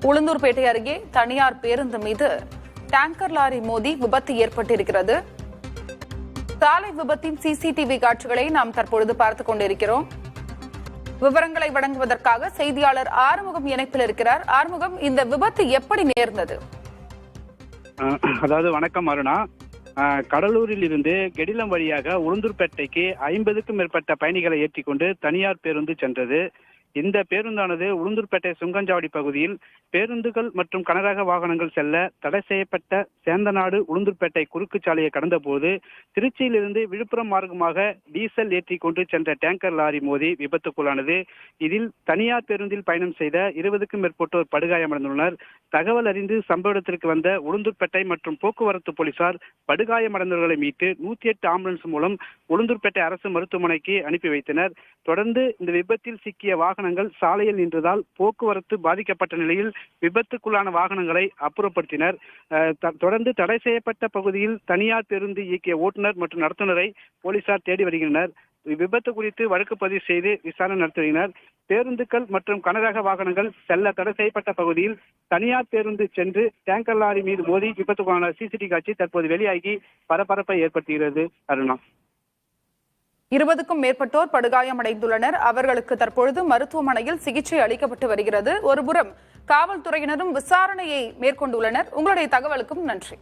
உளுந்தூர்பேட்டை அருகே தனியார் பேருந்து மீது டேங்கர் லாரி மோதி விபத்து ஏற்பட்டிருக்கிறது. சாலை விபத்தின் சிசிடிவி காட்சிகளை நாம் தற்பொழுது பார்த்துக் கொண்டிருக்கிறோம். விவரங்களை வழங்குவதற்காக செய்தியாளர் ஆறுமுகம் இணைப்பில் இருக்கிறார். ஆறுமுகம், இந்த விபத்து எப்படி நேர்ந்தது? அதாவது வணக்கம் அருணா. கடலூரில் இருந்து கெடிலம் வழியாக உளுந்தூர்பேட்டைக்கு 50க்கும் மேற்பட்ட பயணிகளை ஏற்றிக்கொண்டு தனியார் பேருந்து சென்றது. இந்த பேருந்தானது உளுந்தூர்பேட்டை சுங்கஞ்சாவடி பகுதியில் பேருந்துகள் மற்றும் கனரக வாகனங்கள் செல்ல தடை செய்யப்பட்ட சேந்தநாடு உளுந்தூர்பேட்டை குறுக்கு சாலையை கடந்த போது திருச்சியிலிருந்து விழுப்புரம் மார்க்கமாக டீசல் ஏற்றி கொண்டு சென்ற டேங்கர் லாரி மோதி விபத்துக்குள்ளானது. இதில் தனியார் பேருந்தில் பயணம் செய்த 20க்கும் மேற்பட்டோர் படுகாயமடைந்துள்ளனர். தகவல் அறிந்து சம்பவ இடத்திற்கு வந்த உளுந்தூர்பேட்டை மற்றும் போக்குவரத்து போலீசார் படுகாயமடைந்தவர்களை மீட்டு 108 ஆம்புலன்ஸ் மூலம் உளுந்தூர்பேட்டை அரசு மருத்துவமனைக்கு அனுப்பி வைத்தனர். தொடர்ந்து இந்த விபத்தில் சிக்கிய வாகனங்கள் சாலையில் நின்றதால் போக்குவரத்து பாதிக்கப்பட்ட நிலையில் விபத்துக்குள்ளான வாகனங்களை அப்புறப்படுத்தினர். தொடர்ந்து தடை செய்யப்பட்ட பகுதியில் தனியார் பேருந்து இயக்கிய ஓட்டுநர் மற்றும் நடத்துனரை போலீசார் தேடி வருகின்றனர். விபத்து குறித்து வழக்கு பதிவு செய்து விசாரணை நடத்தி வருகின்றனர். பேருந்துகள் மற்றும் கனரக வாகனங்கள் செல்ல தடை செய்யப்பட்ட பகுதியில் தனியார் பேருந்து சென்று டேங்கர் லாரி மீது மோதி விபத்துக்கான சிசிடிவி காட்சி தற்போது வெளியாகி பரபரப்பை ஏற்படுத்துகிறது. அருணா, 20க்கும் மேற்பட்டோர் படுகாயமடைந்துள்ளனர். அவர்களுக்கு தற்பொழுது மருத்துவமனையில் சிகிச்சை அளிக்கப்பட்டு வருகிறது. ஒருபுறம் காவல்துறையினரும் விசாரணையை மேற்கொண்டுள்ளனர். உங்களுடைய தகவலுக்கும் நன்றி.